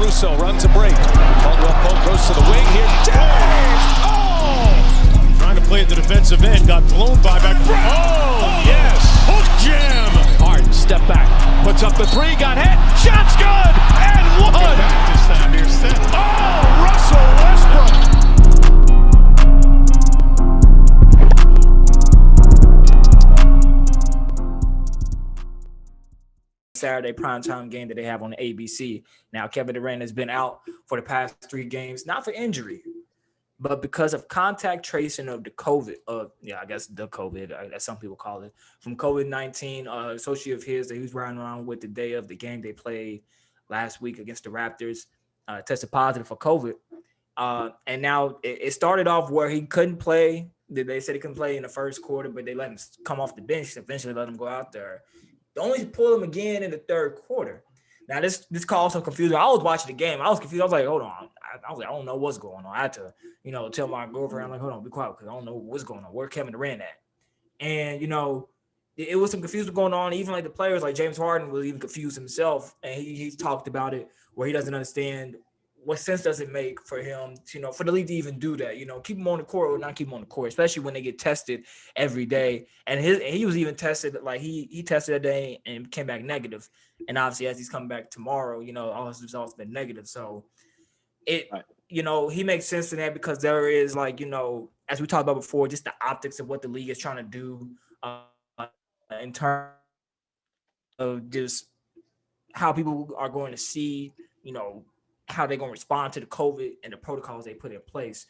Russo runs a break. Caldwell Pope goes to the wing here. James! Oh! Trying to play at the defensive end, got blown by back. Oh, yes! Hook jam! Harden, step back, puts up the three, got hit, shot's good, and one! This time here, set. Oh, Russell Westbrook! Saturday primetime game that they have on the ABC. Now, Kevin Durant has been out for the past 3 games, not for injury, but because of contact tracing of the COVID, the COVID, as some people call it, from COVID-19. Associate of his that he was riding around with the day of the game they played last week against the Raptors tested positive for COVID. And now it started off where he couldn't play. They said he couldn't play in the first quarter, but they let him come off the bench. Eventually let him go out there. They only pull him again in the third quarter. Now, this caused some confusion. I was watching the game. I was confused. I was like, hold on. I was like, I don't know what's going on. I had to, tell my girlfriend, I'm like, hold on, be quiet, because I don't know what's going on. Where Kevin Durant at? And, it was some confusion going on. Even like the players, like James Harden was even confused himself. And he talked about it where he doesn't understand what sense does it make for him, for the league to even do that, keep him on the court or not keep him on the court, especially when they get tested every day. And he was even tested, like he tested a day and came back negative. And obviously as he's coming back tomorrow, all his results been negative. So he makes sense in that because there is like, as we talked about before, just the optics of what the league is trying to do in terms of just how people are going to see, how they're going to respond to the COVID and the protocols they put in place.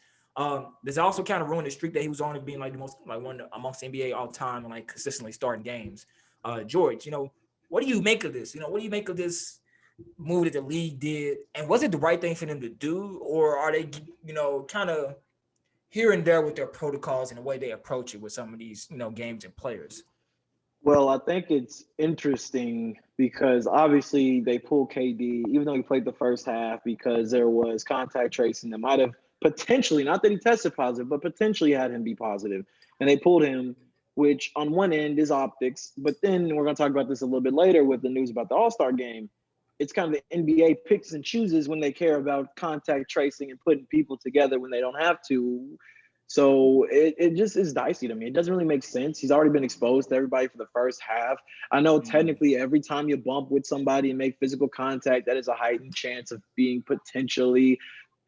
There's also kind of ruined the streak that he was on of being like the most, like one amongst the NBA all time and like consistently starting games. George, what do you make of this? What do you make of this move that the league did? And was it the right thing for them to do? Or are they, kind of here and there with their protocols and the way they approach it with some of these, games and players? Well, I think it's interesting because obviously they pulled KD, even though he played the first half, because there was contact tracing that might have potentially, not that he tested positive, but potentially had him be positive. And they pulled him, which on one end is optics. But then we're going to talk about this a little bit later with the news about the All-Star game. It's kind of the NBA picks and chooses when they care about contact tracing and putting people together when they don't have to. So it just is dicey to me. It doesn't really make sense. He's already been exposed to everybody for the first half. I know technically every time you bump with somebody and make physical contact, that is a heightened chance of being potentially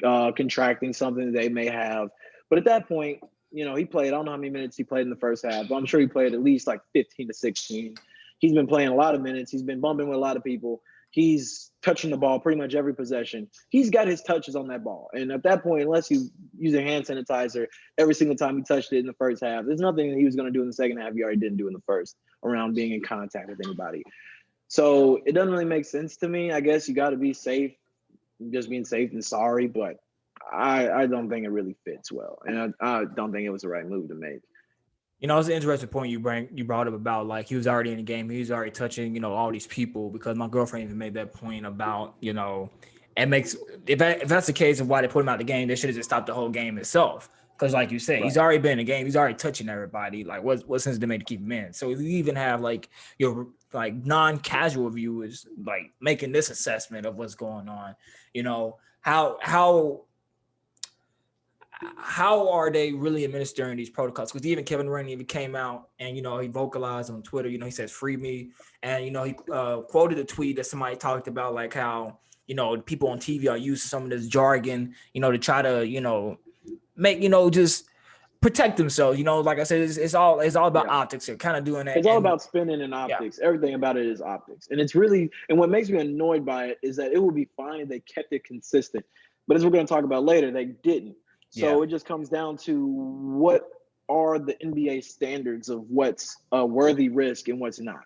contracting something that they may have. But at that point, he played, I don't know how many minutes he played in the first half, but I'm sure he played at least like 15 to 16. He's been playing a lot of minutes. He's been bumping with a lot of people. He's touching the ball pretty much every possession. He's got his touches on that ball. And at that point, unless you use a hand sanitizer every single time he touched it in the first half, there's nothing that he was going to do in the second half he already didn't do in the first around being in contact with anybody. So it doesn't really make sense to me. I guess you got to be safe, just being safe and sorry. But I don't think it really fits well. And I don't think it was the right move to make. It's an interesting point you brought up about like he was already in the game. He was already touching, all these people, because my girlfriend even made that point about, it makes if that's the case of why they put him out of the game, they should have just stopped the whole game itself. Because like you said, He's already been in the game. He's already touching everybody. Like what sense did it make to keep him in? So if you even have like your like non-casual viewers like making this assessment of what's going on, how are they really administering these protocols? Because even Kevin Durant even came out and, he vocalized on Twitter, he says, free me. And, he quoted a tweet that somebody talked about like how, people on TV are using some of this jargon, to try to, make, just protect themselves. Like I said, it's all about optics. They're kind of doing that. It's all about spinning and optics. Yeah. Everything about it is optics. And it's really, and what makes me annoyed by it is that it would be fine if they kept it consistent. But as we're going to talk about later, they didn't. So it just comes down to what are the NBA standards of what's a worthy risk and what's not.